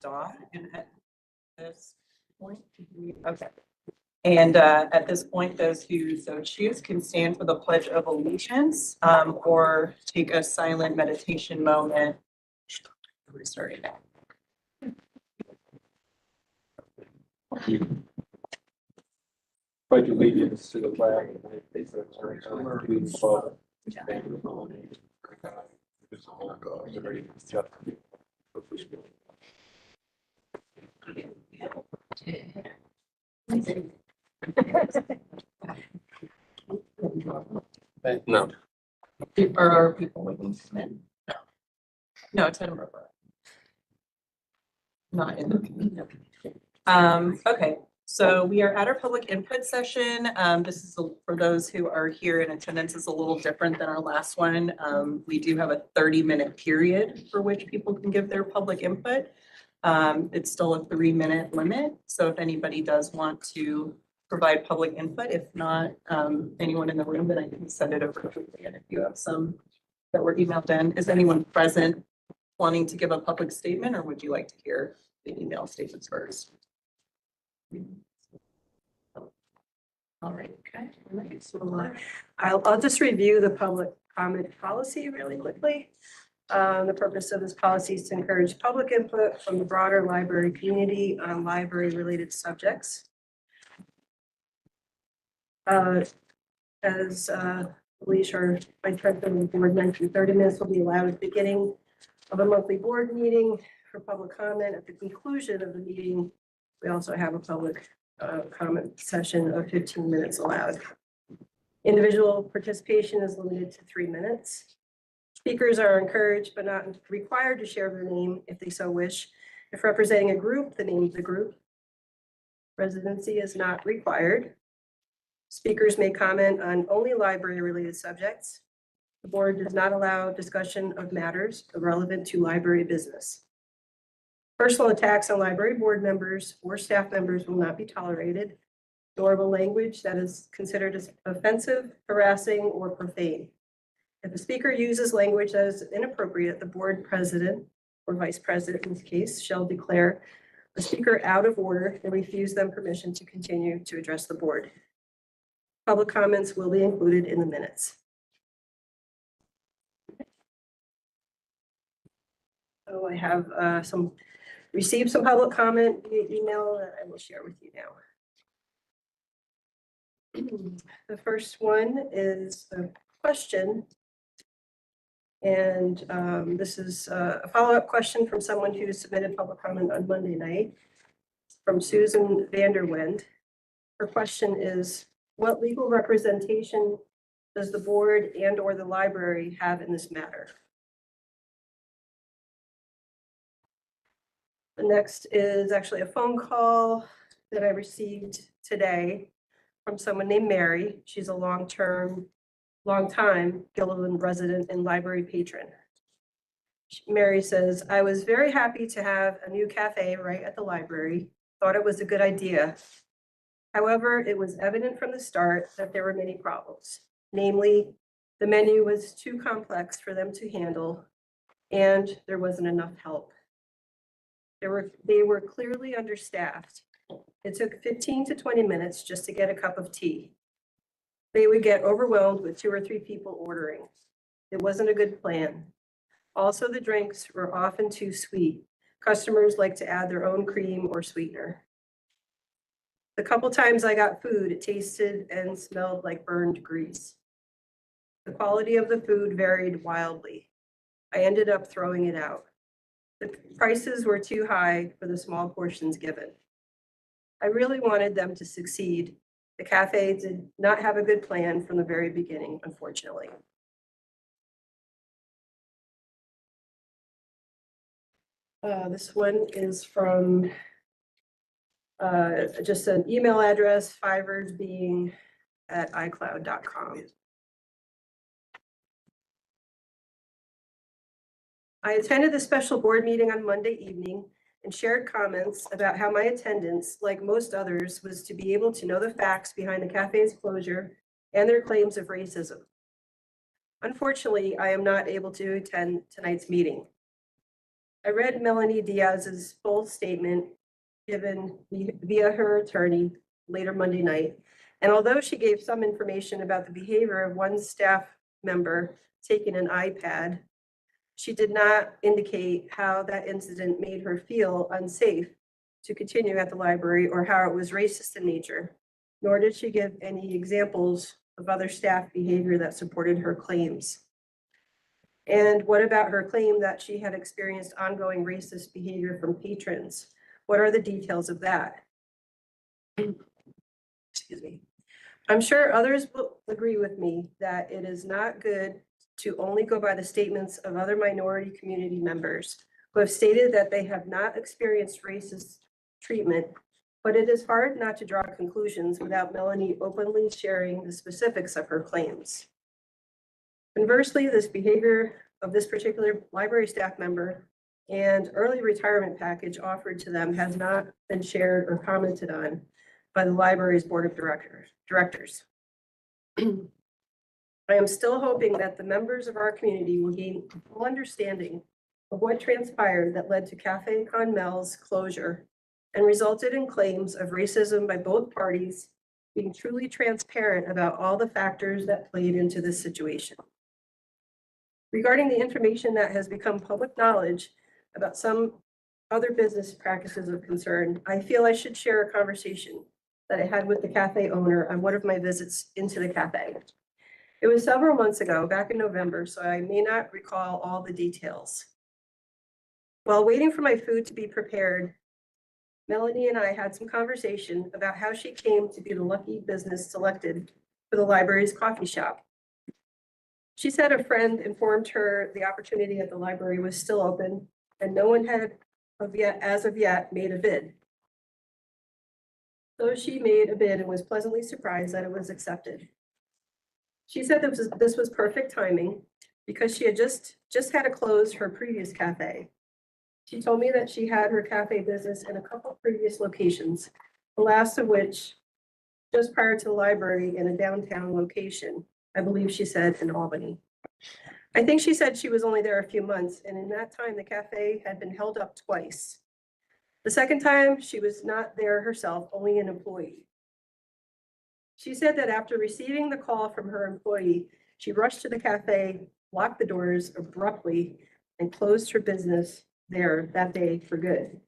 Dot and at this point, okay. And at this point, those who so choose can stand for the Pledge of Allegiance or take a silent meditation moment. Restarting now. Pledge allegiance to the flag of the United States of America, to the republic which stands one nation, under God, indivisible, with liberty and justice for all. No. Are people waiting to come in? No, it's in River. Not in the. Okay, so we are at our public input session. This is for those who are here in attendance is a little different than our last one. We do have a 30-minute period for which people can give their public input. It's still a 3-minute limit. So if anybody does want to provide public input, if not, anyone in the room, then I can send it over to you. And if you have some that were emailed in, is anyone present wanting to give a public statement, or would you like to hear the email statements first? All right, okay. So I'll just review the public comment policy really quickly. The purpose of this policy is to encourage public input from the broader library community on library-related subjects. As Alicia, our vice president of the board, mentioned, 30 minutes will be allowed at the beginning of a monthly board meeting for public comment. At the conclusion of the meeting, we also have a public comment session of 15 minutes allowed. Individual participation is limited to 3 minutes. Speakers are encouraged but not required to share their name if they so wish. If representing a group, the name of the group. Residency is not required. Speakers may comment on only library-related subjects. The board does not allow discussion of matters relevant to library business. Personal attacks on library board members or staff members will not be tolerated, nor will language that is considered as offensive, harassing, or profane. If a speaker uses language that is inappropriate, the board president or vice president in this case shall declare the speaker out of order and refuse them permission to continue to address the board. Public comments will be included in the minutes. So I have received some public comment via email that I will share with you now. The first one is a question. And this is a follow-up question from someone who submitted public comment on Monday night from Susan Vanderwind. Her question is, what legal representation does the board and or the library have in this matter? The next is actually a phone call that I received today from someone named Mary. She's a long-time Gilliland resident and library patron. Mary says, I was very happy to have a new cafe right at the library. Thought it was a good idea. However, it was evident from the start that there were many problems. Namely, the menu was too complex for them to handle, and there wasn't enough help. They were clearly understaffed. It took 15 to 20 minutes just to get a cup of tea. They would get overwhelmed with 2 or 3 people ordering. It wasn't a good plan. Also, the drinks were often too sweet. Customers like to add their own cream or sweetener. The couple times I got food, it tasted and smelled like burned grease. The quality of the food varied wildly. I ended up throwing it out. The prices were too high for the small portions given. I really wanted them to succeed. The cafe did not have a good plan from the very beginning, unfortunately. This one is from just an email address, fiversbeing@icloud.com. I attended the special board meeting on Monday evening and shared comments about how my attendance, like most others, was to be able to know the facts behind the cafe's closure and their claims of racism. Unfortunately, I am not able to attend tonight's meeting. I read Melanie Diaz's full statement given via her attorney later Monday night. And although she gave some information about the behavior of one staff member taking an iPad, she did not indicate how that incident made her feel unsafe to continue at the library or how it was racist in nature, nor did she give any examples of other staff behavior that supported her claims. And what about her claim that she had experienced ongoing racist behavior from patrons? What are the details of that? Excuse me. I'm sure others will agree with me that it is not good to only go by the statements of other minority community members who have stated that they have not experienced racist treatment, but it is hard not to draw conclusions without Melanie openly sharing the specifics of her claims. Conversely, this behavior of this particular library staff member and early retirement package offered to them has not been shared or commented on by the library's board of directors. I am still hoping that the members of our community will gain a full understanding of what transpired that led to Cafe Conmel's closure and resulted in claims of racism by both parties, being truly transparent about all the factors that played into this situation. Regarding the information that has become public knowledge about some other business practices of concern, I feel I should share a conversation that I had with the cafe owner on one of my visits into the cafe. It was several months ago, back in November, so I may not recall all the details. While waiting for my food to be prepared, Melanie and I had some conversation about how she came to be the lucky business selected for the library's coffee shop. She said a friend informed her the opportunity at the library was still open and no one had as of yet made a bid. So she made a bid and was pleasantly surprised that it was accepted. She said this was perfect timing because she had just had to close her previous cafe. She told me that she had her cafe business in a couple previous locations, the last of which just prior to the library in a downtown location, I believe she said in Albany. I think she said she was only there a few months, and in that time, the cafe had been held up twice. The second time, she was not there herself, only an employee. She said that after receiving the call from her employee, she rushed to the cafe, locked the doors abruptly, and closed her business there that day for good.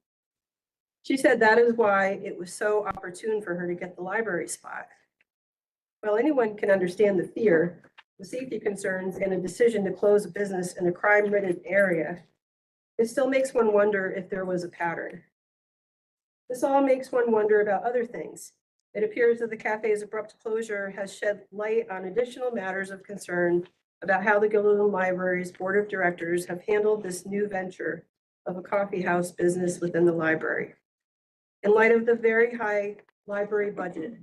She said that is why it was so opportune for her to get the library spot. While anyone can understand the fear, the safety concerns, and a decision to close a business in a crime-ridden area, it still makes one wonder if there was a pattern. This all makes one wonder about other things. It appears that the cafe's abrupt closure has shed light on additional matters of concern about how the Gilliland Library's board of directors have handled this new venture of a coffee house business within the library. In light of the very high library budget,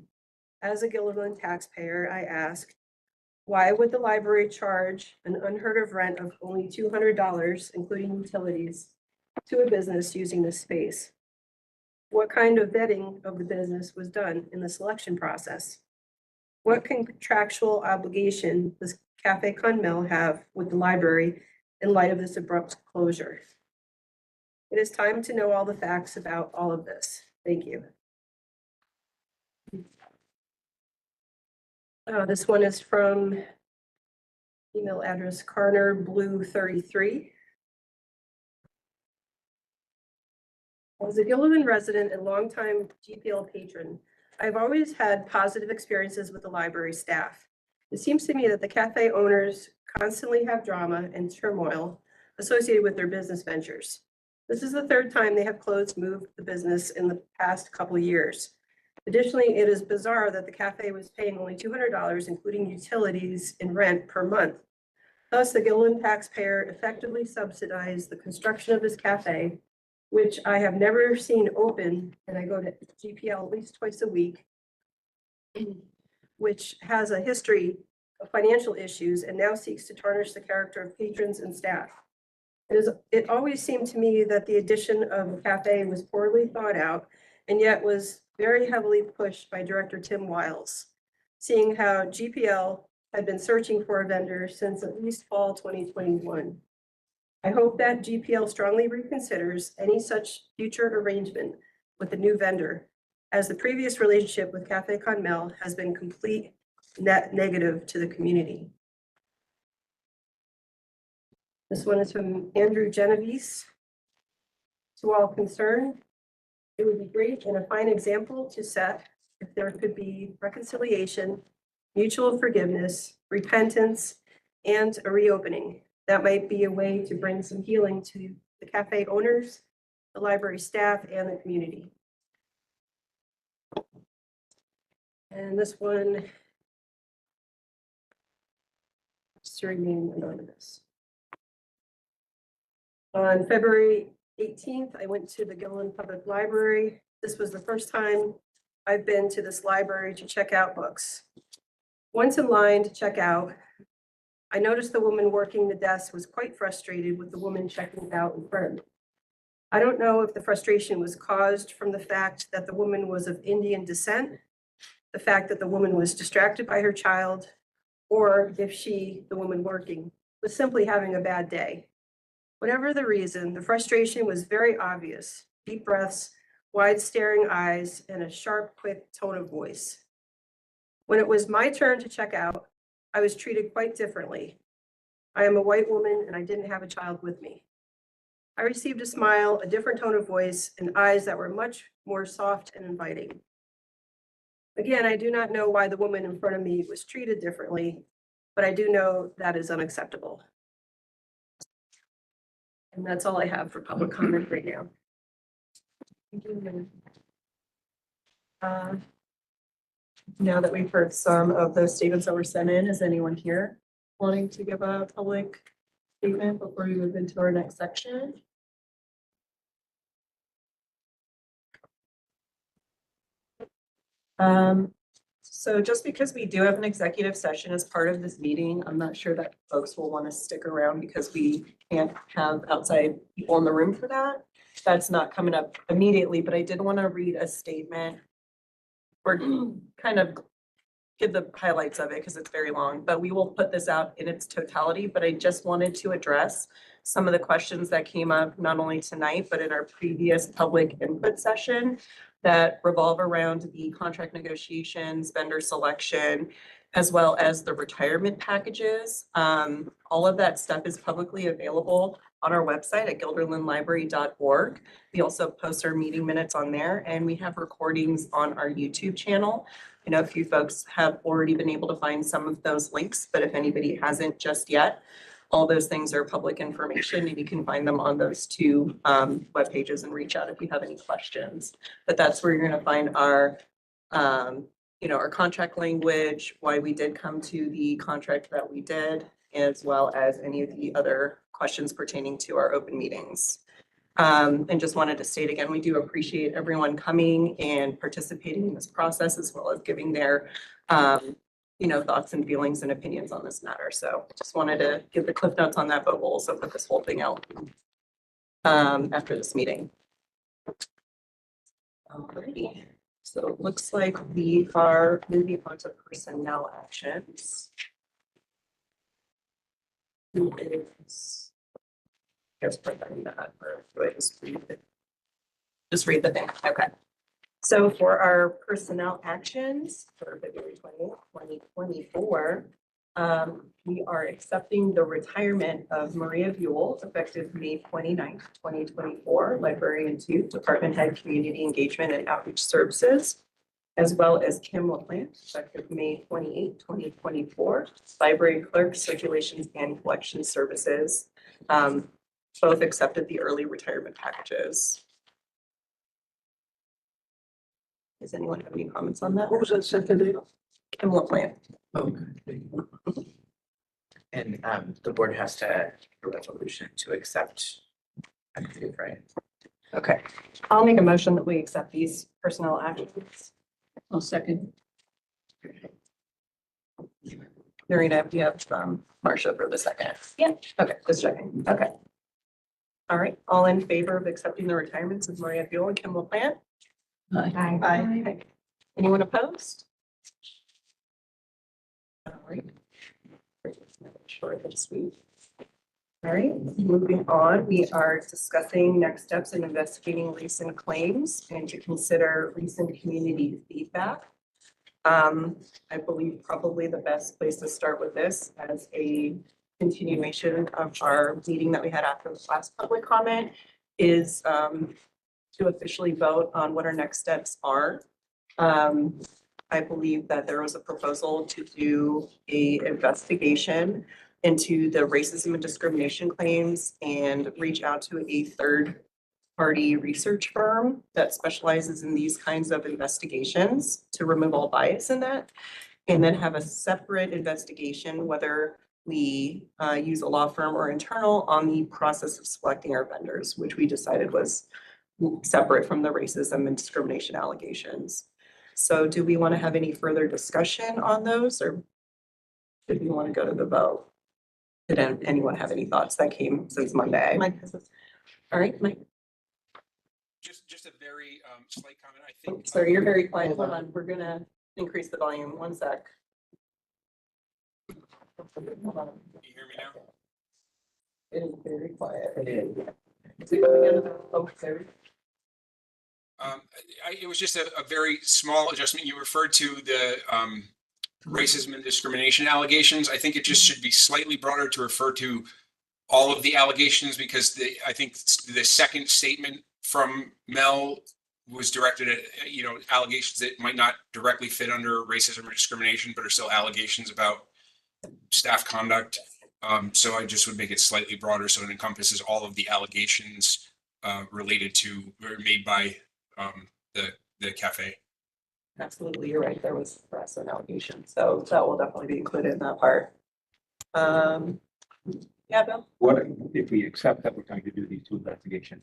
as a Gilliland taxpayer, I ask, why would the library charge an unheard of rent of only $200, including utilities, to a business using this space? What kind of vetting of the business was done in the selection process? What contractual obligation does Cafe Conmel have with the library in light of this abrupt closure? It is time to know all the facts about all of this. Thank you. This one is from email address carnerblue33. As a Gilliland resident and longtime GPL patron, I've always had positive experiences with the library staff. It seems to me that the cafe owners constantly have drama and turmoil associated with their business ventures. This is the third time they have moved the business in the past couple of years. Additionally, it is bizarre that the cafe was paying only $200, including utilities and rent per month. Thus, the Gilliland taxpayer effectively subsidized the construction of this cafe, which I have never seen open, and I go to GPL at least twice a week, which has a history of financial issues and now seeks to tarnish the character of patrons and staff. It always seemed to me that the addition of the cafe was poorly thought out and yet was very heavily pushed by Director Tim Wiles, seeing how GPL had been searching for a vendor since at least fall 2021. I hope that GPL strongly reconsiders any such future arrangement with the new vendor, as the previous relationship with Cafe Conmel has been complete net negative to the community. This one is from Andrew Genovese. To all concerned, it would be great and a fine example to set if there could be reconciliation, mutual forgiveness, repentance, and a reopening. That might be a way to bring some healing to the cafe owners, the library staff, and the community. And this one is to remain anonymous. On February 18th, I went to the Gilliland Public Library. This was the first time I've been to this library to check out books. Once in line to check out, I noticed the woman working the desk was quite frustrated with the woman checking out in front. I don't know if the frustration was caused from the fact that the woman was of Indian descent, the fact that the woman was distracted by her child, or if she, the woman working, was simply having a bad day. Whatever the reason, the frustration was very obvious. Deep breaths, wide staring eyes, and a sharp, quick tone of voice. When it was my turn to check out, I was treated quite differently. I am a white woman and I didn't have a child with me. I received a smile, a different tone of voice, and eyes that were much more soft and inviting. Again, I do not know why the woman in front of me was treated differently, but I do know that is unacceptable. And that's all I have for public comment right now. Now that we've heard some of those statements that were sent in, is anyone here wanting to give a public statement before we move into our next section? So just because we do have an executive session as part of this meeting, I'm not sure that folks will want to stick around because we can't have outside people in the room for that. That's not coming up immediately, but I did want to read a statement or kind of give the highlights of it because it's very long, but we will put this out in its totality. But I just wanted to address some of the questions that came up not only tonight, but in our previous public input session that revolve around the contract negotiations, vendor selection, as well as the retirement packages. All of that stuff is publicly available on our website at guilderlandlibrary.org. We also post our meeting minutes on there, and we have recordings on our YouTube channel. I know a few folks have already been able to find some of those links, but if anybody hasn't just yet, all those things are public information and you can find them on those two web pages and reach out if you have any questions. But that's where you're going to find our, our contract language, why we did come to the contract that we did, as well as any of the other questions pertaining to our open meetings. And just wanted to state again, we do appreciate everyone coming and participating in this process, as well as giving their, thoughts and feelings and opinions on this matter. So just wanted to give the cliff notes on that, but we'll also put this whole thing out after this meeting. Alrighty, so it looks like we are moving on to personnel actions. Who is? Here's presenting that, or do I just read it? Just read the thing, okay. So for our personnel actions for February 20th, 2024, we are accepting the retirement of Maria Buell effective May 29th, 2024, Librarian 2, Department Head Community Engagement and Outreach Services, as well as Kim LaPlante effective May 28th, 2024, Library Clerk, Circulations and Collection Services. Both accepted the early retirement packages. Does anyone have any comments on that? What was that second name? Kim LaPlante. Okay. And the board has to a resolution to accept, I believe, right? Okay, I'll make a motion that we accept these personnel actions. I'll second. Narita, you have Marcia for the second. Yeah. Okay, just checking. Okay. All right, all in favor of accepting the retirements of Maria Buell and Kim LaPlante? Aye. Aye. Anyone opposed? All right. Sure, that we All right, moving on, we are discussing next steps in investigating recent claims and to consider recent community feedback. I believe probably the best place to start with this as a continuation of our meeting that we had after the last public comment is to officially vote on what our next steps are. I believe that there was a proposal to do a investigation into the racism and discrimination claims and reach out to a third-party research firm that specializes in these kinds of investigations to remove all bias in that. And then have a separate investigation, whether we use a law firm or internal on the process of selecting our vendors, which we decided was separate from the racism and discrimination allegations. So do we want to have any further discussion on those, or did we want to go to the vote? Did anyone have any thoughts that came since Monday? Mike has all right, Mike. Just a very slight comment, I think. Sorry, you're very quiet. Hold on, we're gonna increase the volume. One sec. Hold on. Can you hear me now? It is very quiet. Is it coming out of the, oh, sorry. It was just a very small adjustment. You referred to the racism and discrimination allegations. I think it just should be slightly broader to refer to all of the allegations, because I think the second statement from Mel was directed at, allegations that might not directly fit under racism or discrimination, but are still allegations about staff conduct. So I just would make it slightly broader so it encompasses all of the allegations related to or made by the cafe. Absolutely, you're right. There was press and allegation, so that will definitely be included in that part. Yeah, Bill? What, if we accept that we're going to do these two investigations,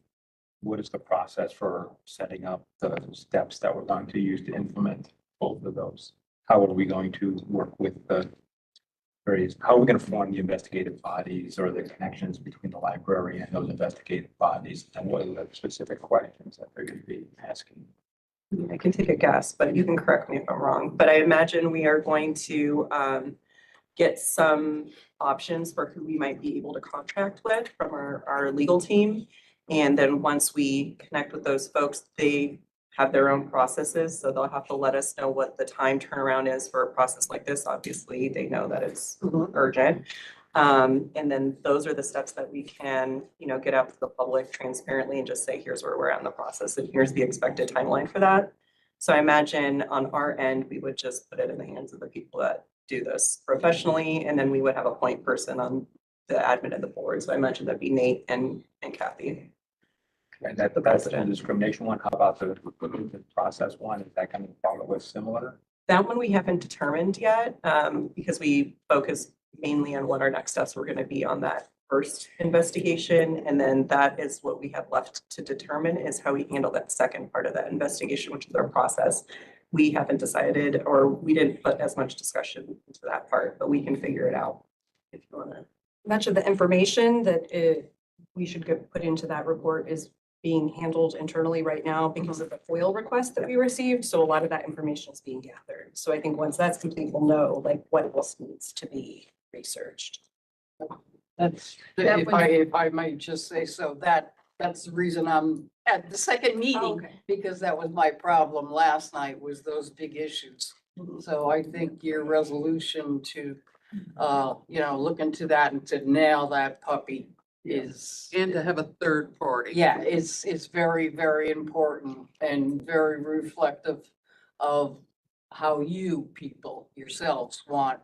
what is the process for setting up the steps that we're going to use to implement both of those? How are we going to work with the various, how are we going to form the investigative bodies or the connections between the library and those investigative bodies? And what are the specific questions that they're going to be asking? I can take a guess, but you can correct me if I'm wrong. But I imagine we are going to get some options for who we might be able to contract with from our legal team. And then once we connect with those folks, they have their own processes. So they'll have to let us know what the time turnaround is for a process like this. Obviously, they know that it's urgent. And then those are the steps that we can, get out to the public transparently and just say, here's where we're at in the process and here's the expected timeline for that. So I imagine on our end, we would just put it in the hands of the people that do this professionally, and then we would have a point person on the admin of the board. So I imagine that'd be Nate and Kathy. And that's the discrimination one. How about the process one? Is that going to follow us similar? That one we haven't determined yet, because we focus mainly on what our next steps were going to be on that first investigation. And then that is what we have left to determine is how we handle that second part of that investigation, which is our process. We haven't decided, or we didn't put as much discussion into that part, but we can figure it out if you want to. Much of the information that we should put into that report is being handled internally right now because of the FOIL request that we received. So a lot of that information is being gathered. So I think once that's complete, we'll know like what else needs to be researched. That's, That if I might just say so, that's the reason I'm at the second meeting, Okay. because that was my problem last night, was those big issues. So I think your resolution to, look into that and to nail that puppy is. And to have a third party. Yeah, it's very, very important and very reflective of how you people yourselves want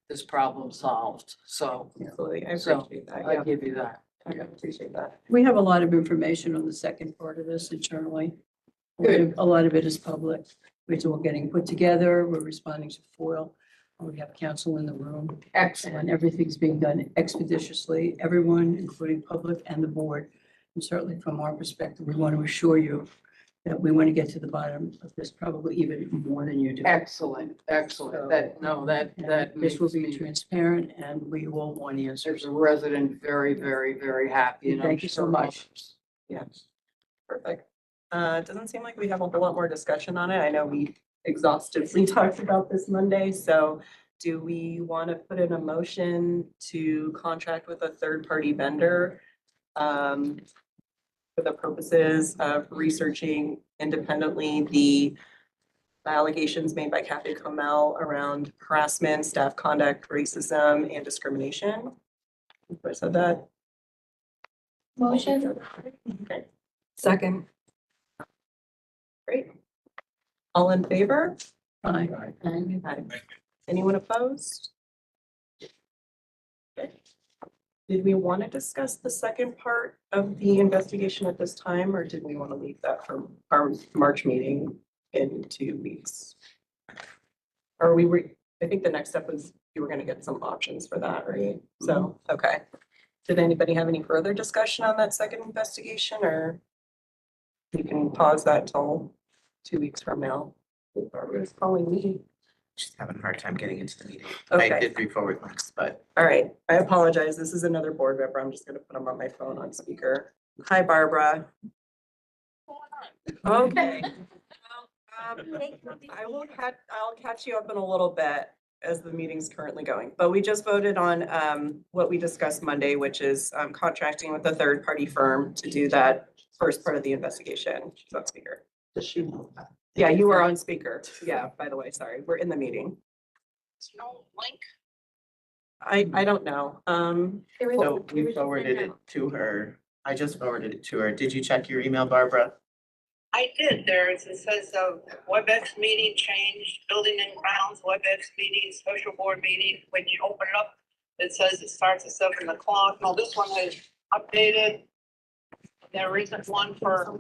this problem solved. So Absolutely, I So, appreciate that. I Yeah, give you that. I appreciate that. We have a lot of information on the second part of this internally. A lot of it is public. It's all getting put together. We're responding to FOIL. We have counsel in the room Excellent. and everything's being done expeditiously. Everyone, including public and the board. And certainly from our perspective, we want to assure you that we want to get to the bottom of this, probably even more than you do. Excellent, excellent. That And this will makes be me, transparent and we all want as answers. a resident, very, very, very happy. and I'm Thank you so sure much. others. Yes. Perfect. It doesn't seem like we have a whole lot more discussion on it. I know we exhaustively talked about this Monday, so do we want to put in a motion to contract with a third-party vendor? For the purposes of researching independently the allegations made by Cafe Comel around harassment, staff conduct, racism, and discrimination. Have I said that? Motion. Okay, Second. great. All in favor? Aye. Aye. Anyone opposed? Okay. Did we want to discuss the second part of the investigation at this time, or did we want to leave that for our March meeting in 2 weeks? Or we were, I think the next step was you were going to get some options for that, right? So, okay. Did anybody have any further discussion on that second investigation, or we can pause that till 2 weeks from now? Barbara's calling me. Just having a hard time getting into the meeting. I Okay. did re-forward links, but All right, I apologize. This is another board member. I'm just gonna put them on my phone on speaker. Hi, Barbara. Okay. I'll catch you up in a little bit as the meeting's currently going. But we just voted on what we discussed Monday, which is contracting with a third-party firm to do that first part of the investigation. She's on speaker. Does she know that? Yeah, you were on speaker. Yeah, by the way, sorry. We're in the meeting. No link. I don't know. so we forwarded it to her. I just forwarded it to her. Did you check your email, Barbara? I did. It says WebEx meeting changed, building and grounds, WebEx meeting, social board meeting. When you open it up, it says it starts at 7 o'clock. No, this one is updated. There isn't one for.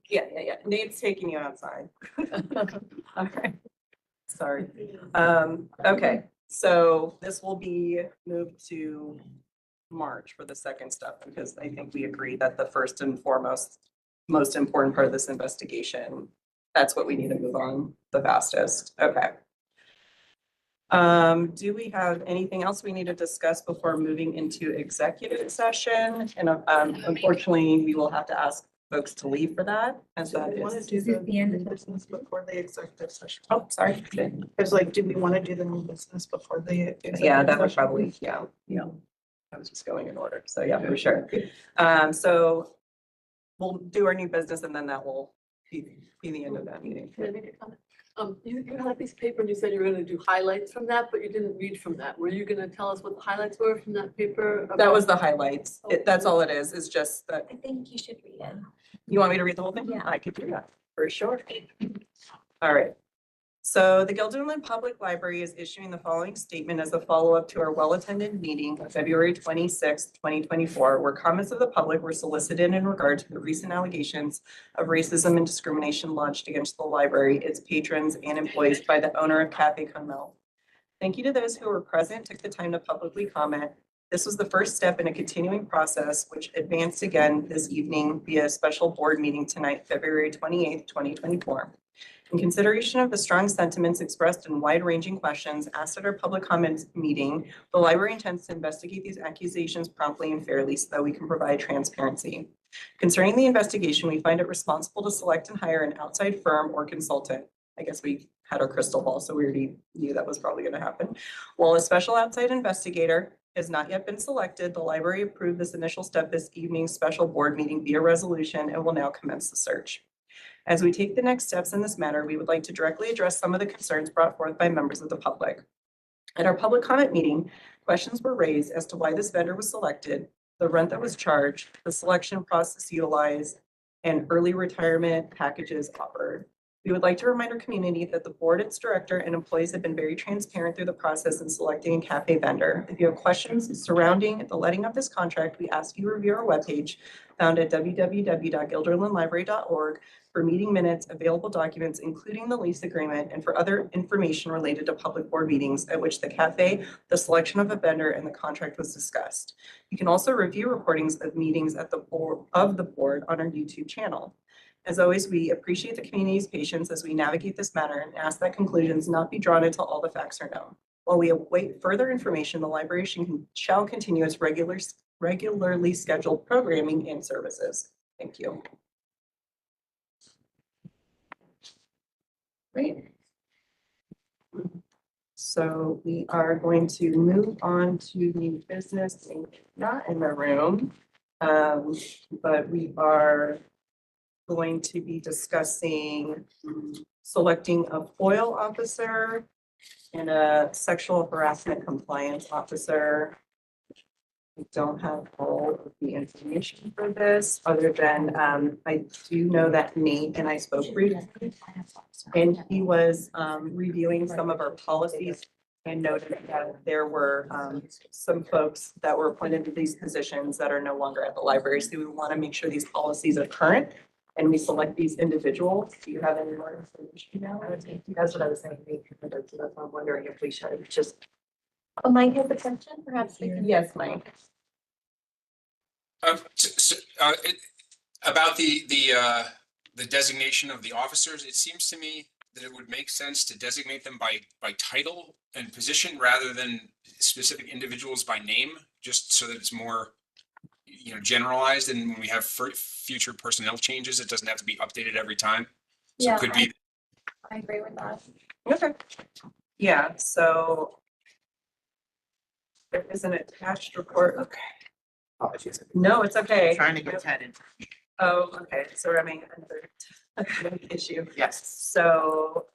Yeah. Nate's taking you outside. Okay. Sorry. Okay, so this will be moved to March for the second step, because I think we agree that the first and foremost, most important part of this investigation, that's what we need to move on the fastest. Okay. Do we have anything else we need to discuss before moving into executive session? And unfortunately, we will have to ask folks to leave for that, as that is. This is the end of the Business before the executive session. Oh, sorry. It's like, do we want to do the new business before the? Yeah, executive that would session? probably, yeah. I was just going in order, so yeah, for sure. So we'll do our new business and then that will be the end of that meeting. Can I make a comment? You had a piece of paper and you said you were gonna do highlights from that, but you didn't read from that. Were you gonna tell us what the highlights were from that paper? That was the highlights. That's all it is just that. I think you should read it. You want me to read the whole thing? Yeah. I could do that, for sure. All right. So the Guilderland Public Library is issuing the following statement as a follow-up to our well-attended meeting of February 26th, 2024, where comments of the public were solicited in regard to the recent allegations of racism and discrimination launched against the library, its patrons, and employees by the owner of Cafe Conmel. Thank you to those who were present, took the time to publicly comment. This was the first step in a continuing process, which advanced again this evening via a special board meeting tonight, February 28th, 2024. In consideration of the strong sentiments expressed in wide-ranging questions asked at our public comments meeting, the library intends to investigate these accusations promptly and fairly so that we can provide transparency. Concerning the investigation, we find it responsible to select and hire an outside firm or consultant. I guess we had our crystal ball, so we already knew that was probably going to happen. While a special outside investigator has not yet been selected, the library approved this initial step this evening's special board meeting via resolution and will now commence the search. As we take the next steps in this matter, we would like to directly address some of the concerns brought forth by members of the public. At our public comment meeting, questions were raised as to why this vendor was selected, the rent that was charged, the selection process utilized, and early retirement packages offered. We would like to remind our community that the board, its director, and employees have been very transparent through the process in selecting a cafe vendor. If you have questions surrounding the letting of this contract, we ask you review our webpage found at www.guilderlandlibrary.org for meeting minutes, available documents, including the lease agreement, and for other information related to public board meetings at which the cafe, the selection of a vendor, and the contract was discussed. You can also review recordings of meetings at the board on our YouTube channel. As always, we appreciate the community's patience as we navigate this matter and ask that conclusions not be drawn until all the facts are known. While we await further information, the library shall continue its regularly scheduled programming and services. Thank you. Great. So we are going to move on to the business, not in the room. But we are going to be discussing selecting a FOIL officer and a sexual harassment compliance officer. We don't have all of the information for this, other than, I do know that Nate and I spoke briefly. And he was, reviewing some of our policies and noted that there were, some folks that were appointed to these positions that are no longer at the library. So we want to make sure these policies are current and we select these individuals. Do you have any more information now? That's what I was saying. That's what I'm wondering if we should just. Oh, Mike has a question, perhaps we can. Yes, Mike. About the designation of the officers, it seems to me that it would make sense to designate them by title and position rather than specific individuals by name, just so that it's more, generalized. And when we have future personnel changes, it doesn't have to be updated every time. So Yeah, it could be. I agree with that. Okay. Yeah, so there is an attached report. Okay. Apologies. No, it's okay. Trying to get Ted in. Oh, okay, so we're having another issue. Yes. So,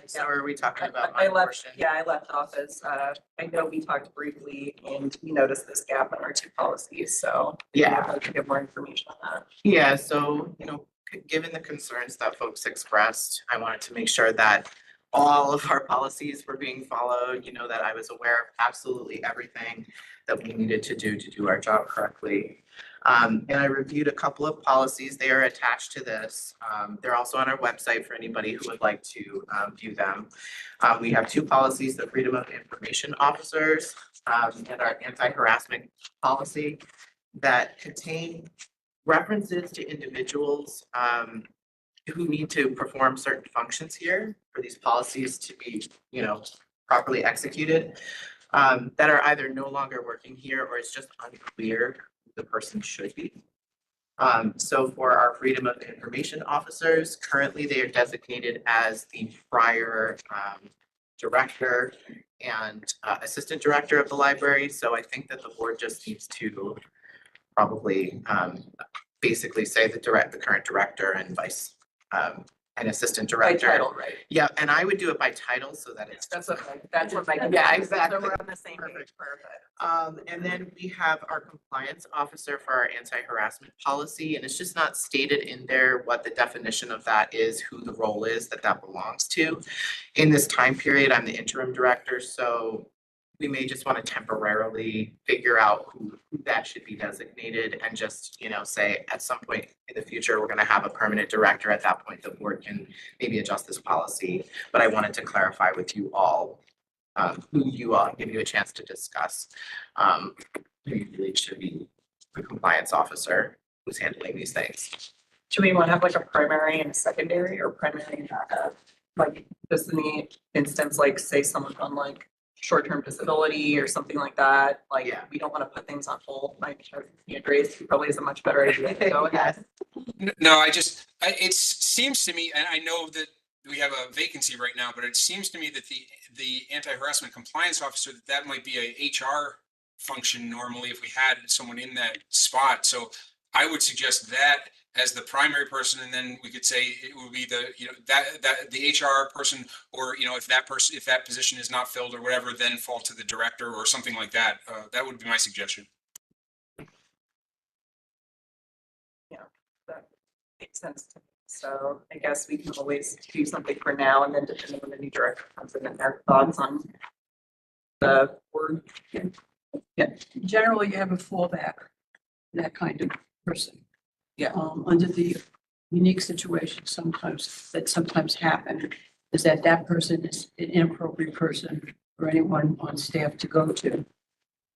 So are we talking about I my left, portion? yeah, I left office. I know we talked briefly and we noticed this gap in our two policies, so. Yeah. I'd like to get more information on that. Yeah, so, given the concerns that folks expressed, I wanted to make sure that all of our policies were being followed, that I was aware of absolutely everything that we needed to do our job correctly. And I reviewed a couple of policies. They are attached to this. They're also on our website for anybody who would like to view them. We have two policies, the Freedom of Information Officers and our anti-harassment policy that contain references to individuals who need to perform certain functions here for these policies to be, properly executed, that are either no longer working here or it's just unclear who the person should be. So for our Freedom of Information Officers, currently they are designated as the prior director and assistant director of the library. So I think that the board just needs to probably basically say the current director and vice and assistant By director. title, right? Yeah, and I would do it by title so that it's. That's what Mike. Yeah, exactly. So we're on the same page, perfect. And then we have our compliance officer for our anti-harassment policy, and it's just not stated in there what the definition of that is, who the role is that belongs to. In this time period, I'm the interim director, so we may just want to temporarily figure out who that should be designated and just, say at some point in the future, we're going to have a permanent director. At that point, the board can maybe adjust this policy. But I wanted to clarify with you all who you all, give you a chance to discuss who you believe should be the compliance officer who's handling these things. Do we want to have like a primary and a secondary, or primary and backup? Like just in the instance, like say someone on like short-term disability or something like that, like Yeah. we don't want to put things on hold. Like Andres probably is a much better idea to go ahead. No, it seems to me, and I know that we have a vacancy right now, but it seems to me that the anti-harassment compliance officer, that might be a HR function normally if we had someone in that spot. So I would suggest that as the primary person, and then we could say it would be the, that the HR person, or, if that position is not filled or whatever, then fall to the director or something like that. That would be my suggestion. That makes sense to me. So I guess we can always do something for now, and then depending on the new director comes in and their thoughts on the word. Yeah, generally you have a fallback, that kind of person. Yeah. Under the unique situation sometimes happen is that person is an inappropriate person for anyone on staff to go to,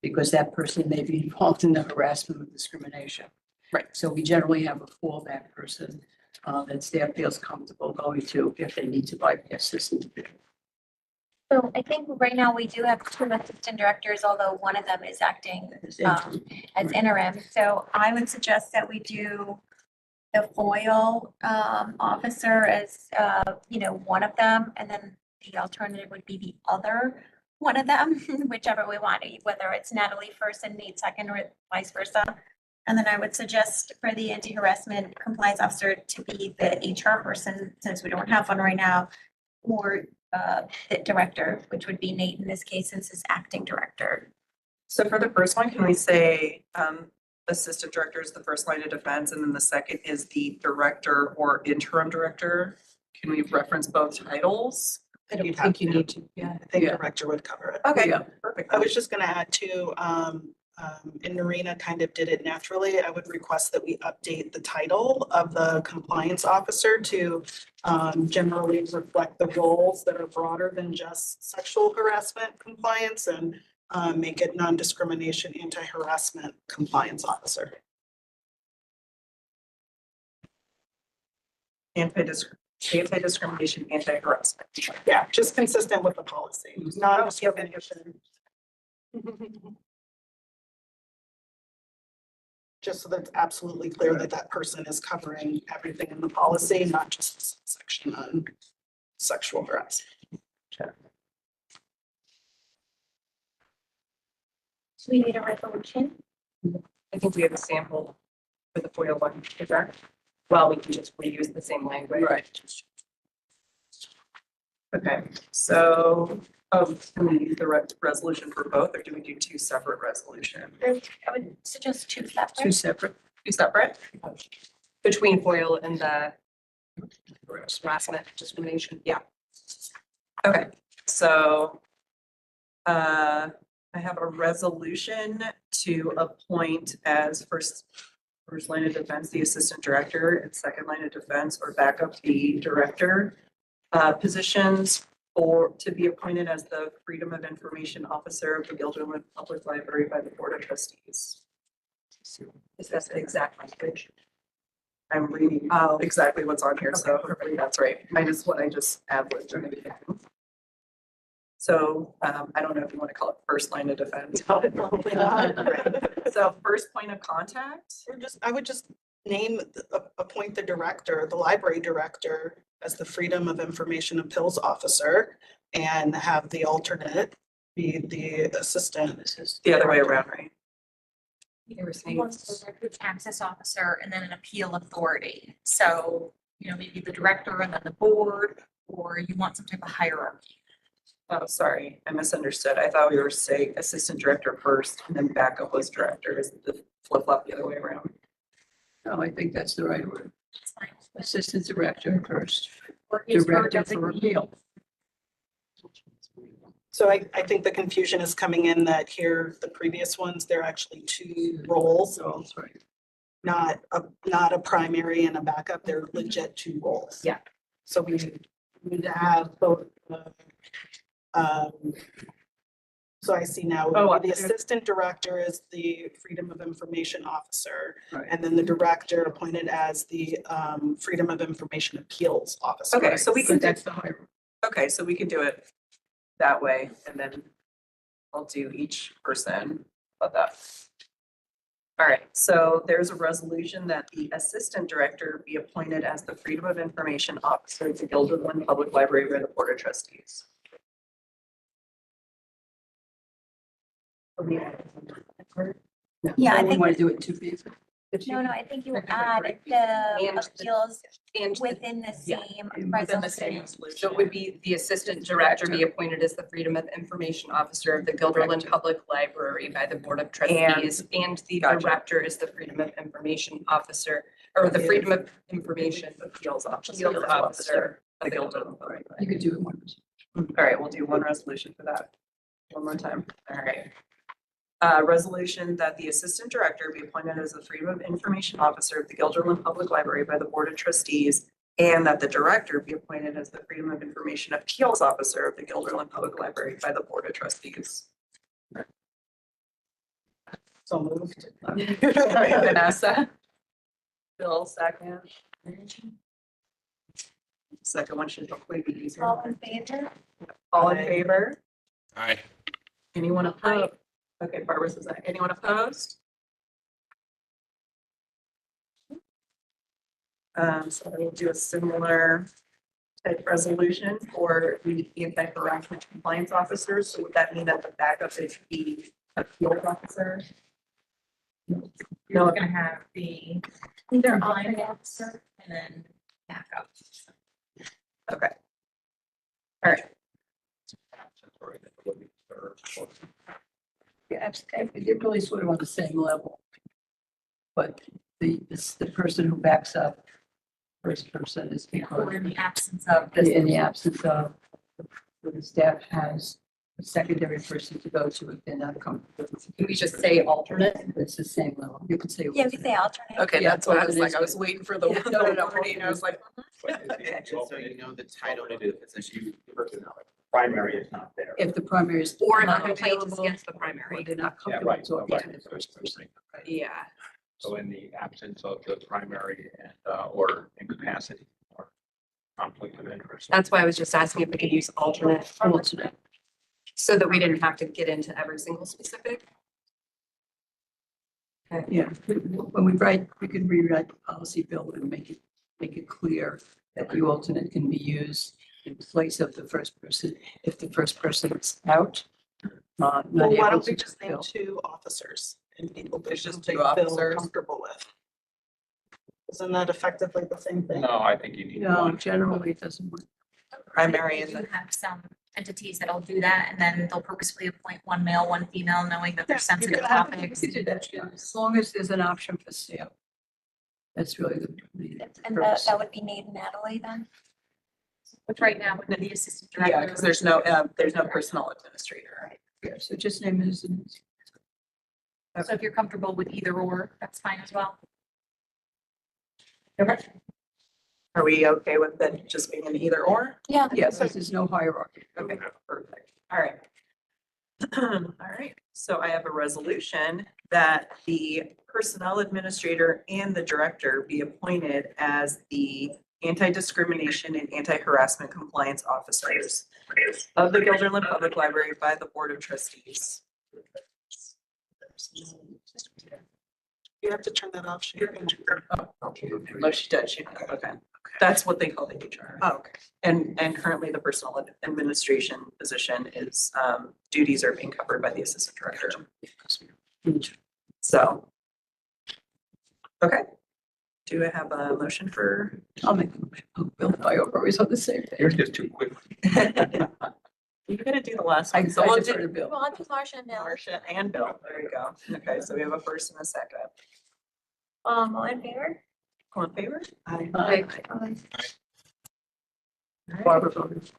because that person may be involved in the harassment or discrimination. Right. So we generally have a fallback person that staff feels comfortable going to if they need to bypass this individual. So I think right now we do have two assistant directors, although one of them is acting as interim. So I would suggest that we do the FOIL officer as, one of them, and then the alternative would be the other one of them, whichever we want, whether it's Natalie first and Nate second or vice versa. And then I would suggest for the anti-harassment compliance officer to be the HR person, since we don't have one right now, or the director, which would be Nate in this case, since he's acting director. So for the first one, can we say assistant director is the first line of defense, and then the second is the director or interim director? Can we reference both titles? I don't You'd think have you to. need to, yeah. I think Yeah. director would cover it. Okay, Yeah. perfect. I was just gonna add too, and Marina kind of did it naturally. I would request that we update the title of the compliance officer to generally reflect the roles that are broader than just sexual harassment compliance and make it non-discrimination, anti-harassment compliance officer. Anti-discrimination, anti-harassment. Yeah, just consistent with the policy, non-discrimination. Just so that it's absolutely clear that that person is covering everything in the policy, not just a section on sexual harassment. So we need a resolution. I think we have a sample for the FOIL one, is that? Well, we can just reuse the same language. Right. Okay, so, can we use the resolution for both, or do we do two separate resolutions? I would suggest two separate. Two separate. Two separate? Between FOIL and the harassment discrimination, yeah. Okay, so I have a resolution to appoint as first line of defense, the assistant director, and second line of defense or backup the director positions to be appointed as the Freedom of Information Officer of the Guilderland Public Library by the Board of Trustees. Is that the exact language? I'm reading exactly what's on here, so hopefully that's right, minus what I just ad-libbed in the beginning. So I don't know if you want to call it first line of defense. Probably not. So first point of contact, I would just appoint the director, the library director, as the Freedom of Information Appeals Officer and have the alternate be the assistant. the other way around, right? They were He saying, wants a records access officer and then an appeal authority. So, maybe the director and then the board, or you want some type of hierarchy. Oh, sorry, I misunderstood. I thought we were saying assistant director first and then backup was director. Is the flip flop the other way around? No, I think that's the right word. That's fine. Assistant director first, Or his director designee. for appeal. So I think the confusion is coming in that here, the previous ones, they're actually two roles, So, sorry. not a primary and a backup. They're legit two roles. Yeah. So we need to have both. So I see now, the assistant director is the Freedom of Information Officer, Right. and then the director appointed as the Freedom of Information Appeals Officer. Okay, so we can But do, that's the hierarchy. okay, so we can do it that way and then I'll do each person of that. All right, so there's a resolution that the assistant director be appointed as the Freedom of Information Officer of the Guilderland Public Library by the Board of Trustees. Yeah, I We think, want to do it two people. no, I think you Second, add right? the And the- appeals and within the yeah, same Within the same resolution. so it would be the assistant director be appointed as the Freedom of Information Officer of the Guilderland Public Library by the Board of Trustees. And the Gotcha. director is the Freedom of Information Officer, or the Freedom of Information Appeals Officer. Officer of the Guilderland Public Library. You could do it one. All right, we'll do one resolution for that. One more time. All right. Resolution that the assistant director be appointed as the Freedom of Information Officer of the Guilderland Public Library by the Board of Trustees, and that the director be appointed as the Freedom of Information Appeals Officer of the Guilderland Public Library by the Board of Trustees. So moved. Vanessa? Bill, second. Second one should hopefully be easier. All in favor? All in favor? Aye. Anyone opposed? Okay, Barbara says aye. Anyone opposed? So I will do a similar type resolution for the anti-harassment compliance officers. So would that mean that the backup is the field officer? You're gonna have the compliance officer and then backup. Okay. All right. Yeah, they're really sort of on the same level. But the person who backs up, first person is because Or in the absence of in the absence of, the staff has a secondary person to go to if they're not comfortable. Can we just say alternate? It's the same level. You could say. Yeah, we say alternate. Okay, Yeah, that's what I was alternate like. is I was good. waiting for the. Yeah, no. wording. I was like. Just so you know, the title of the position. Primary is not there. If the primary is. Or not another complaint is available, against the or primary. they're not Yeah, comfortable right, talking right. to the first person. Yeah. So in the absence of the primary and, or incapacity or conflict of interest. That's why I was just asking if we could use alternate. So that we didn't have to get into every single specific. Yeah, when we write, we can rewrite the policy bill and make it clear that the alternate can be used in place of the first person if the first person is out. Not Well, why able don't we to just name fill. 2 officers in people There's just they 2 feel officers. comfortable with? Isn't that effectively the same thing? No, I think you need No, one. generally it doesn't work. Primary We and do the. have some entities that'll do that, and then they'll purposefully appoint one male, one female, knowing that Yeah, they're sensitive you could have- topics. You could do that, yeah, as long as there's an option for sale. That's really the And purpose. that would be Natalie then? Which right now would be the assistant Yeah, director. because there's no personnel administrator. Yeah, so just name it as an. So if you're comfortable with either or, that's fine as well. Okay. Are we okay with it just being an either or? Yeah. Yeah, because there's no hierarchy. Okay, perfect. All right. All right, so I have a resolution that the personnel administrator and the director be appointed as the anti-discrimination and anti-harassment compliance officers of the Guilderland Public Library by the Board of Trustees. You have to turn that off. Oh, she does, okay. That's what they call the HR. Oh, okay. And currently the personnel administration position is, duties are being covered by the assistant director. So. Okay. Do I have a motion for? I'll make the motion. Oh, Bill and I are always on the same You're page. just too quick. You're gonna do the last I one. So we'll defer do to Bill. Well, on to Marcia and Bill. Marcia and Bill. There you go. Okay, so we have a first and a second. All in favor? All in favor? Aye. Barbara voted.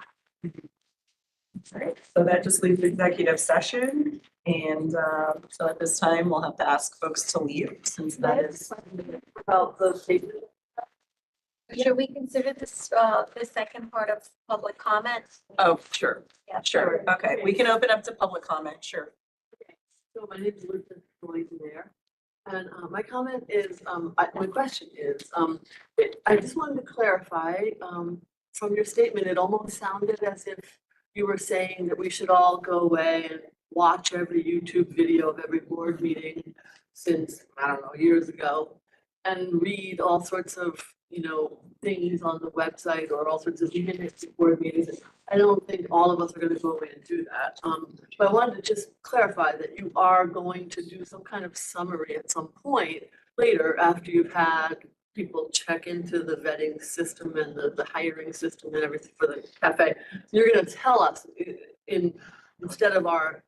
All right, so that just leaves executive session. And so at this time, we'll have to ask folks to leave since that is. About the paper. Should we consider this, the second part of public comments? Oh, sure, Yeah. sure. Okay, we can open up to public comment, sure. So my name is Elizabeth Lloyd there. And my comment is, my question is, I just wanted to clarify, from your statement, it almost sounded as if you were saying that we should all go away and watch every YouTube video of every board meeting since, I don't know, years ago, and read all sorts of, things on the website or all sorts of minutes of board meetings. I don't think all of us are gonna go away and do that. But I wanted to just clarify that you are going to do some kind of summary at some point later after you've had people check into the vetting system and the hiring system and everything for the cafe. You're gonna tell us instead of our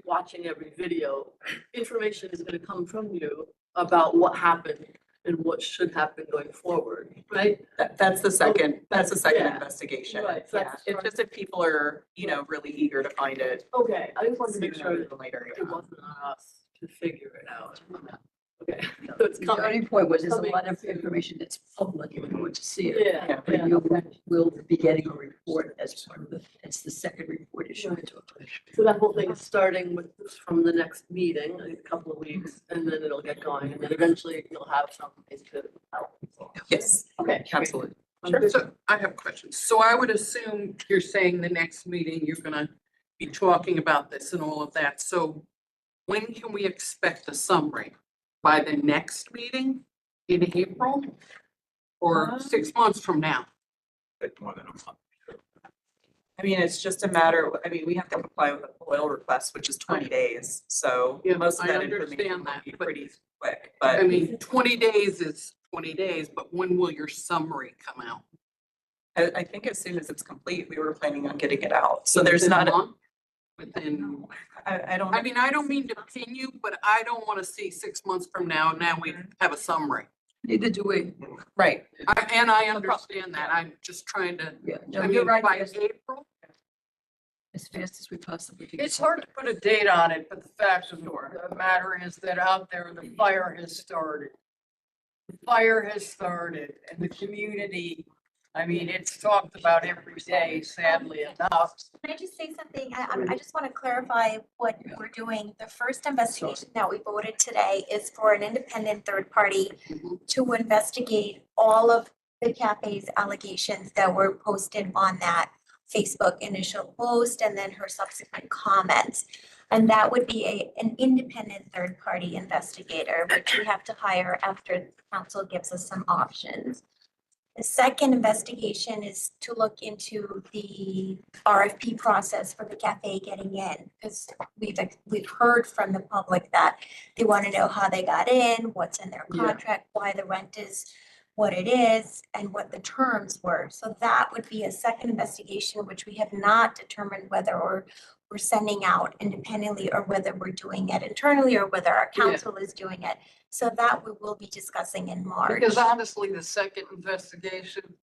watching every video, information is gonna come from you about what happened and what should happen going forward, right? That's the second Yeah. investigation. Right, so Yeah, that's- it's just if people are, really eager to find it. Okay, I just wanted to make sooner sure rather that than later. it wasn't on us to figure it out. Okay, so it's The coming. only point was there's a Coming lot of soon. information that's public if you want to see it. Yeah, But yeah. you will be getting a report as part of it's the second report issue. Right. So that whole thing is starting with, from the next meeting, in a couple of weeks, and then it'll get going, and then eventually you'll have something to help people. Yes, Okay. absolutely. So I have questions. So I would assume you're saying the next meeting, you're gonna be talking about this and all of that. So when can we expect the summary? By the next meeting in April? Or 6 months from now? take more than a month. I mean, it's just a matter, we have to comply with a FOIL request, which is 20 days. So Yeah, most of I that information understand will that, be but- pretty quick, I but mean, 20 days is 20 days, but when will your summary come out? I think as soon as it's complete, we were planning on getting it out. So there's Within a not, month? Within, I don't. I mean, I don't mean to pin you, but I don't want to see 6 months from now, we have a summary. Neither do we. Right. And I understand that. I'm just trying to, Yeah, I no, you're mean, right. by As April. fast as we possibly can. It's hard to put a date on it, but the fact of the matter is that out there, the fire has started. The fire has started and the community, I mean, it's talked about every day, sadly enough. Can I just say something? I just want to clarify what we're doing. The first investigation that we voted today is for an independent third party to investigate all of the cafe's allegations that were posted on that Facebook initial post and then her subsequent comments. And that would be an independent third party investigator, which we have to hire after the council gives us some options. The second investigation is to look into the RFP process for the cafe getting in, because we've heard from the public that they want to know how they got in, what's in their Yeah. contract, why the rent is what it is, and what the terms were. So that would be a second investigation, which we have not determined whether we're sending out independently or whether we're doing it internally or whether our Yeah. council is doing it. So that we will be discussing in March. Because honestly, the second investigation,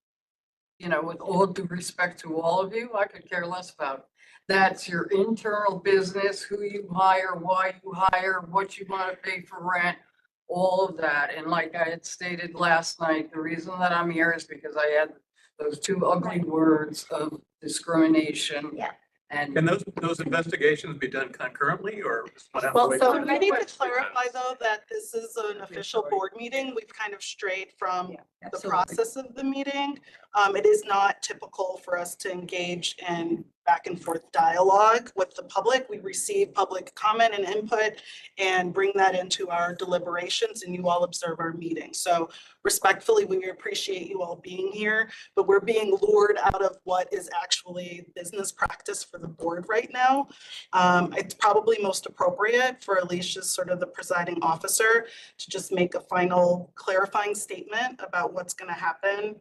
you know, with all due respect to all of you, I could care less about. That's your internal business, who you hire, why you hire, what you want to pay for rent, all of that. And like I had stated last night, the reason that I'm here is because I had those two ugly words of discrimination. Yeah. And Can those investigations be done concurrently or? one have to Well, wait so for We the need to next? clarify though that this is an official board meeting. We've kind of strayed from the process of the meeting. It is not typical for us to engage in back and forth dialogue with the public. We receive public comment and input and bring that into our deliberations and you all observe our meeting. So respectfully, we appreciate you all being here, but we're being lured out of what is actually business practice for the board right now. It's probably most appropriate for Alicia's sort of the presiding officer to just make a final clarifying statement about what's going to happen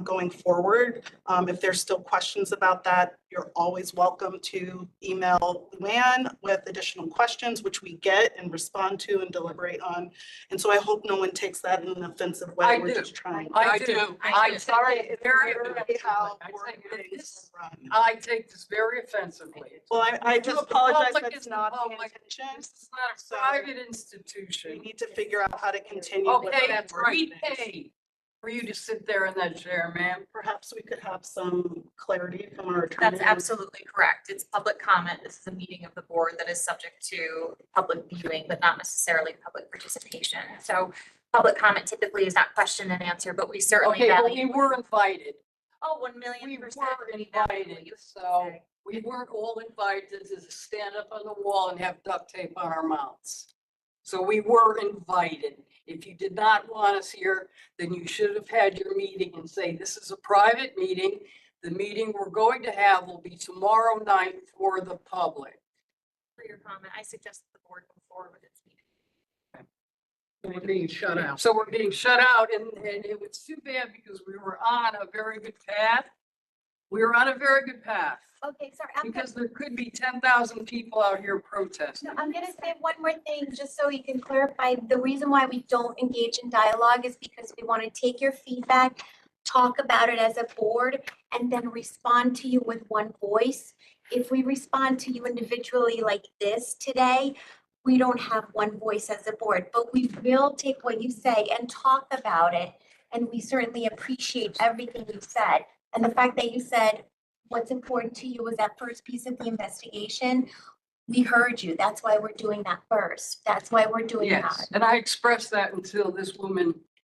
going forward. If there's still questions about that, you're always welcome to email Luann with additional questions, which we get and respond to and deliberate on. And so I hope no one takes that in an offensive way. I We're do. just trying. I do. I'm sorry. It's Very very how I board take meetings this- are run. I take this very offensively. Well, I do Because the apologize. public That's is the not the public. intention. This is not a So- private We institution. need to figure out how to continue. with Okay, our board we meetings. pay for you to sit there in that chair, ma'am. Perhaps we could have some clarity from our attorney. That's absolutely correct. It's public comment. This is a meeting of the board that is subject to public viewing, but not necessarily public participation. So public comment typically is not question and answer, but we certainly Okay, but we value. were invited. Oh, 1,000,000%. We were We value what invited, you have to so say. we weren't all invited to stand up on the wall and have duct tape on our mouths. So we were invited. If you did not want us here, then you should have had your meeting and say, this is a private meeting. The meeting we're going to have will be tomorrow night for the public. For your comment, I suggest the board move forward with its meeting. We're being shut out. So we're being shut out and it was too bad because we were on a very good path. We were on a very good path Okay, sorry, I'm gonna, because there could be 10,000 people out here protesting. no, I'm gonna say one more thing, just so you can clarify. The reason why we don't engage in dialogue is because we want to take your feedback, talk about it as a board, and then respond to you with one voice. If we respond to you individually like this today, we don't have one voice as a board, but we will take what you say and talk about it. And we certainly appreciate everything you've said. And the fact that you said what's important to you was that first piece of the investigation. We heard you. That's why we're doing that first. That's why we're doing Yes, that. and I expressed that until this woman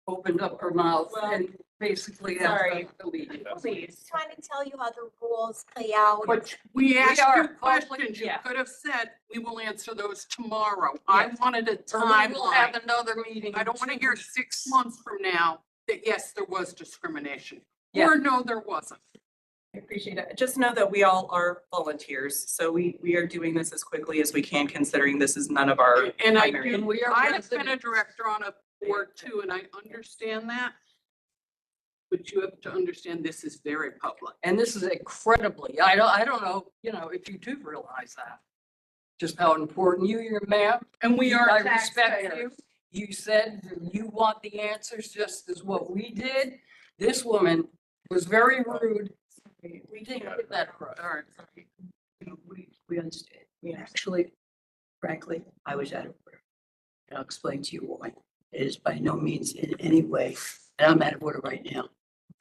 opened up her mouth Well, and basically sorry. asked us to leave. Please. Trying to tell you how the rules play out. But we asked are you public, questions. You yeah. could have said, we will answer those tomorrow. I Yes. wanted a Or we will have timeline. another meeting. I don't want to hear 6 months from now that, yes, there was discrimination. Yeah. Or no, there wasn't. I appreciate it. Just know that we all are volunteers, so we are doing this as quickly as we can, considering this is none of our And I primary. do, I have been a director on a board too, and I understand that. But you have to understand this is very public. And this is incredibly, I don't know, you know, if you do realize that. Just how important your ma'am. And we are I respect you. taxpayers. You said you want the answers just as what we did. This woman was very rude. We didn't get that. All right. We understand. Actually, frankly, I was out of order. And I'll explain to you why. It is by no means in any way, and I'm out of order right now.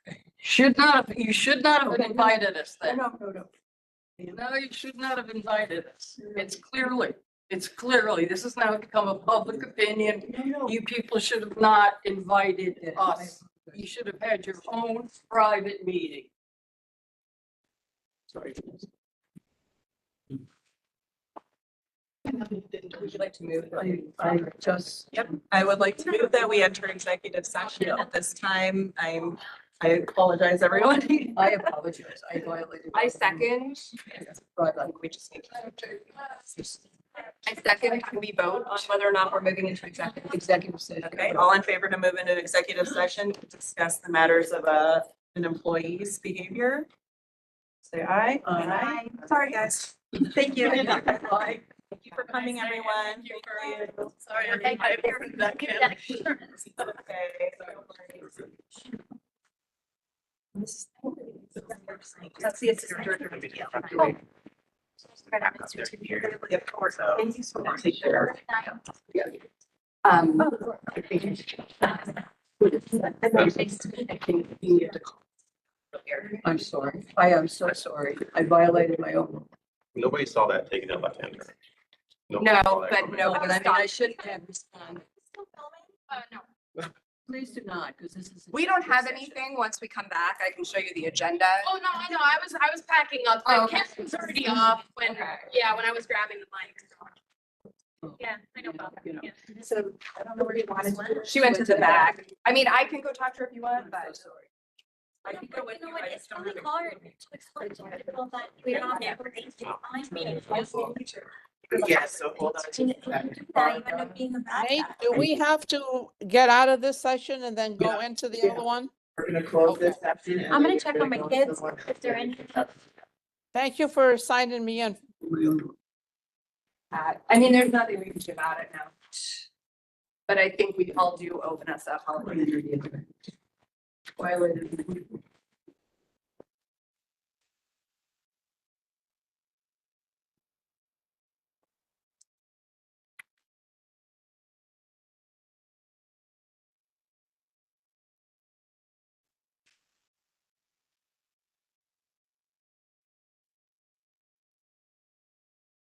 You should not have invited us then. No. No, you should not have invited us. It's clearly, this has now become a public opinion. You people should have not invited us. You should have had your own private meeting. Sorry. Would you like to move? I just. Yep, I would like to move that we enter executive session at this time. I apologize, everyone. I apologize. I violated. I second. Right, We just need to. I second, can we vote on whether or not we're moving into executive session. Okay, all in favor to move into executive session to discuss the matters of an employee's behavior? Say aye. Aye. Sorry, guys. Thank you. Bye. Thank you for coming, everyone. Thank you. Sorry, I Thank didn't- I you. approved that, Ken. Okay. That's the assistant director of media. Yep, of course. Thank you so much. Take care. I'm sorry. I am so sorry. I violated my own. Nobody saw that taken out left-hander. No, but no, But I mean, I shouldn't have responded. No. Please do not, because this is. We don't have anything. Once we come back, I can show you the agenda. Oh, no, I know. I was packing up. Oh, The okay. camera was already off when, Okay. yeah, when I was grabbing the mic. Yeah, I know about You know. that. So I don't know where you wanted to. She went to the back. I mean, I can go talk to her if you want, I'm but. so sorry. I can go with You know you. what, I it's just don't really have it. hard to explain to people that we're not able to find meeting. Yeah, so hold on. And if you do that, you end up being a bad Nate, guy. do we have to get out of this session and then go into the other one? We're gonna close this session. and I'm gonna then check we're on my go kids to the if they're in. Thank you for signing me in. I mean, there's nothing we can do about it now. But I think we all do open us up. Violated.